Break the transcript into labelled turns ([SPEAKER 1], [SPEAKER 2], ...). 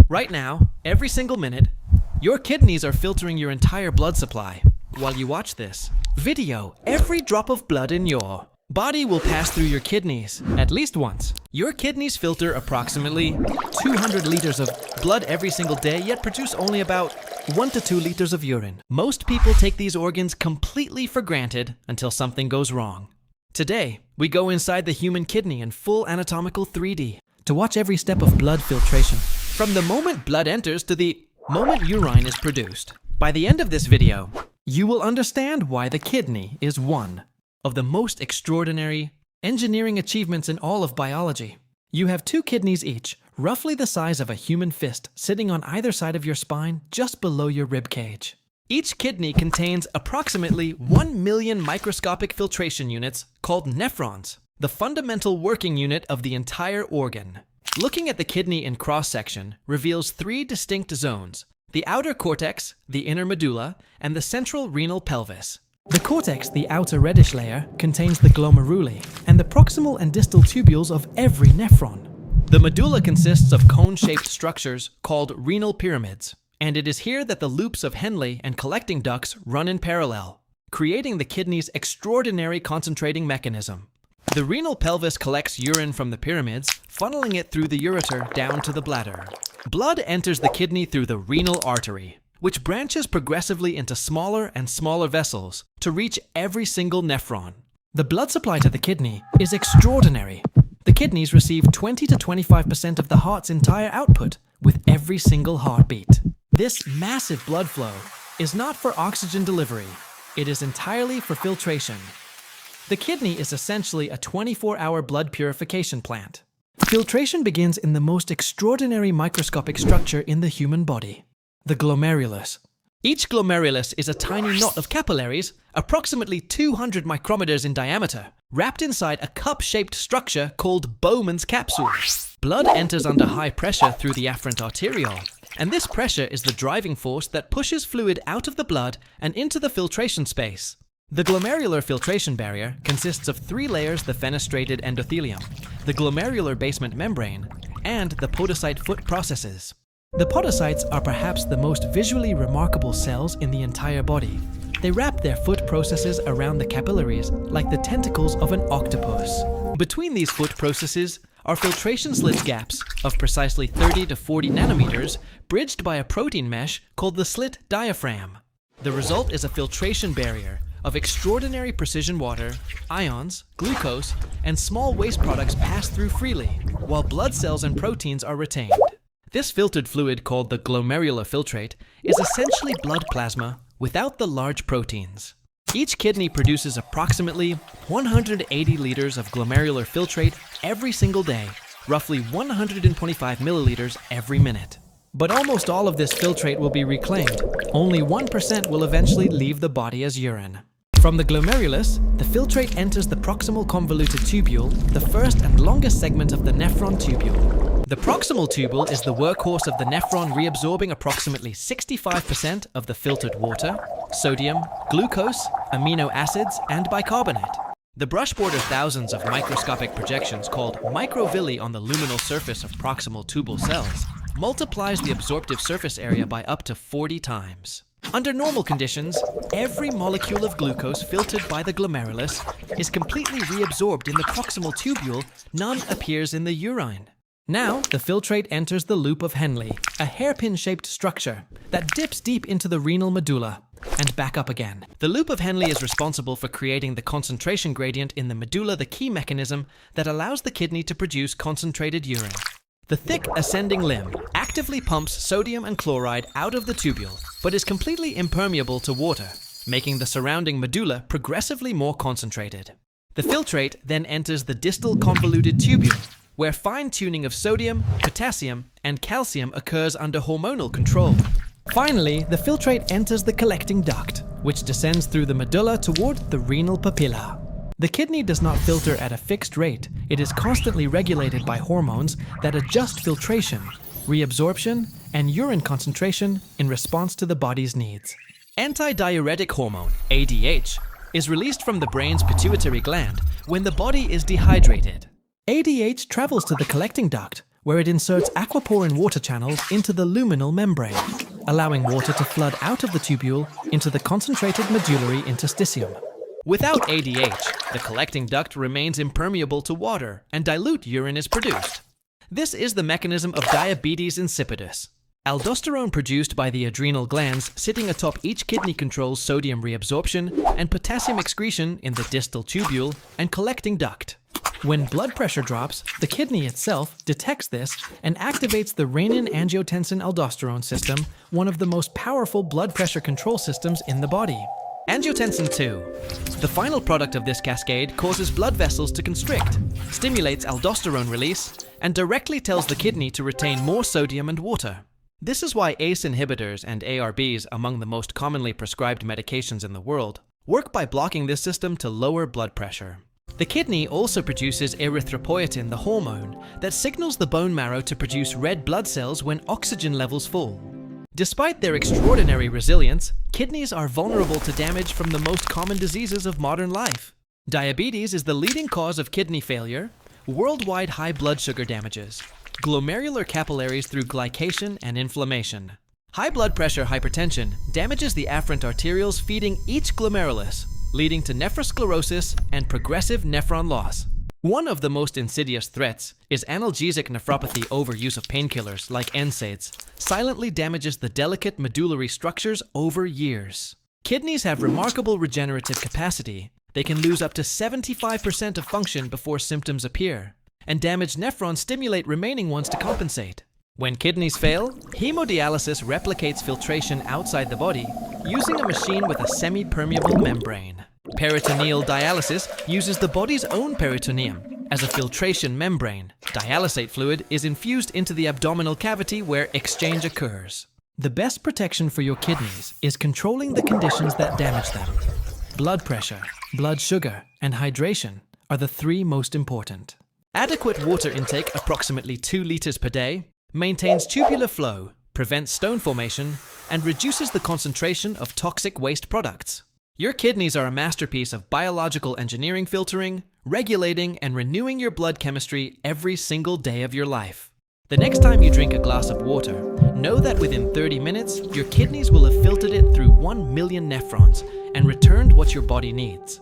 [SPEAKER 1] Right now, every single minute, your kidneys are filtering your entire blood supply. While you watch this video, every drop of blood in your body will pass through your kidneys at least once. Your kidneys filter approximately 200 liters of blood every single day, yet produce only about 1 to 2 liters of urine. Most people take these organs completely for granted until something goes wrong. Today, we go inside the human kidney in full anatomical 3D to watch every step of blood filtration, from the moment blood enters to the moment urine is produced. By the end of this video, you will understand why the kidney is one of the most extraordinary engineering achievements in all of biology. You have 2 kidneys each, roughly the size of a human fist, sitting on either side of your spine, just below your rib cage. Each kidney contains approximately 1 million microscopic filtration units called nephrons, the fundamental working unit of the entire organ. Looking at the kidney in cross-section reveals 3 distinct zones: the outer cortex, the inner medulla, and the central renal pelvis. The cortex, the outer reddish layer, contains the glomeruli and the proximal and distal tubules of every nephron. The medulla consists of cone-shaped structures called renal pyramids, and it is here that the loops of Henle and collecting ducts run in parallel, creating the kidney's extraordinary concentrating mechanism. The renal pelvis collects urine from the pyramids, funneling it through the ureter down to the bladder. Blood enters the kidney through the renal artery, which branches progressively into smaller and smaller vessels to reach every single nephron. The blood supply to the kidney is extraordinary. The kidneys receive 20 to 25% of the heart's entire output with every single heartbeat. This massive blood flow is not for oxygen delivery. It is entirely for filtration. The kidney is essentially a 24-hour blood purification plant. Filtration begins in the most extraordinary microscopic structure in the human body, the glomerulus. Each glomerulus is a tiny knot of capillaries, approximately 200 micrometers in diameter, wrapped inside a cup-shaped structure called Bowman's capsule. Blood enters under high pressure through the afferent arteriole, and this pressure is the driving force that pushes fluid out of the blood and into the filtration space. The glomerular filtration barrier consists of 3 layers: the fenestrated endothelium, the glomerular basement membrane, and the podocyte foot processes. The podocytes are perhaps the most visually remarkable cells in the entire body. They wrap their foot processes around the capillaries like the tentacles of an octopus. Between these foot processes are filtration slit gaps of precisely 30 to 40 nanometers, bridged by a protein mesh called the slit diaphragm. The result is a filtration barrier of extraordinary precision. Water, ions, glucose, and small waste products pass through freely, while blood cells and proteins are retained. This filtered fluid, called the glomerular filtrate, is essentially blood plasma without the large proteins. Each kidney produces approximately 180 liters of glomerular filtrate every single day, roughly 125 milliliters every minute. But almost all of this filtrate will be reclaimed. Only 1% will eventually leave the body as urine. From the glomerulus, the filtrate enters the proximal convoluted tubule, the first and longest segment of the nephron tubule. The proximal tubule is the workhorse of the nephron, reabsorbing approximately 65% of the filtered water, sodium, glucose, amino acids, and bicarbonate. The brush borders thousands of microscopic projections called microvilli on the luminal surface of proximal tubule cells, multiplies the absorptive surface area by up to 40 times. Under normal conditions, every molecule of glucose filtered by the glomerulus is completely reabsorbed in the proximal tubule. None appears in the urine. Now, the filtrate enters the loop of Henle, a hairpin-shaped structure that dips deep into the renal medulla and back up again. The loop of Henle is responsible for creating the concentration gradient in the medulla, the key mechanism that allows the kidney to produce concentrated urine. The thick ascending limb actively pumps sodium and chloride out of the tubule, but is completely impermeable to water, making the surrounding medulla progressively more concentrated. The filtrate then enters the distal convoluted tubule, where fine-tuning of sodium, potassium, and calcium occurs under hormonal control. Finally, the filtrate enters the collecting duct, which descends through the medulla toward the renal papilla. The kidney does not filter at a fixed rate. It is constantly regulated by hormones that adjust filtration, reabsorption, and urine concentration in response to the body's needs. Antidiuretic hormone, ADH, is released from the brain's pituitary gland when the body is dehydrated. ADH travels to the collecting duct, where it inserts aquaporin water channels into the luminal membrane, allowing water to flood out of the tubule into the concentrated medullary interstitium. Without ADH, the collecting duct remains impermeable to water and dilute urine is produced. This is the mechanism of diabetes insipidus. Aldosterone produced by the adrenal glands sitting atop each kidney controls sodium reabsorption and potassium excretion in the distal tubule and collecting duct. When blood pressure drops, the kidney itself detects this and activates the renin-angiotensin-aldosterone system, one of the most powerful blood pressure control systems in the body. Angiotensin II. The final product of this cascade causes blood vessels to constrict, stimulates aldosterone release, and directly tells the kidney to retain more sodium and water. This is why ACE inhibitors and ARBs, among the most commonly prescribed medications in the world, work by blocking this system to lower blood pressure. The kidney also produces erythropoietin, the hormone, that signals the bone marrow to produce red blood cells when oxygen levels fall. Despite their extraordinary resilience, kidneys are vulnerable to damage from the most common diseases of modern life. Diabetes is the leading cause of kidney failure, worldwide high blood sugar damages, glomerular capillaries through glycation and inflammation. High blood pressure hypertension damages the afferent arterioles feeding each glomerulus, leading to nephrosclerosis and progressive nephron loss. One of the most insidious threats is analgesic nephropathy. Overuse of painkillers like NSAIDs silently damages the delicate medullary structures over years. Kidneys have remarkable regenerative capacity. They can lose up to 75% of function before symptoms appear, and damaged nephrons stimulate remaining ones to compensate. When kidneys fail, hemodialysis replicates filtration outside the body using a machine with a semi-permeable membrane. Peritoneal dialysis uses the body's own peritoneum as a filtration membrane. Dialysate fluid is infused into the abdominal cavity where exchange occurs. The best protection for your kidneys is controlling the conditions that damage them. Blood pressure, blood sugar, and hydration are the three most important. Adequate water intake, approximately 2 liters per day, maintains tubular flow, prevents stone formation, and reduces the concentration of toxic waste products. Your kidneys are a masterpiece of biological engineering, filtering, regulating, and renewing your blood chemistry every single day of your life. The next time you drink a glass of water, know that within 30 minutes, your kidneys will have filtered it through 1 million nephrons and returned what your body needs.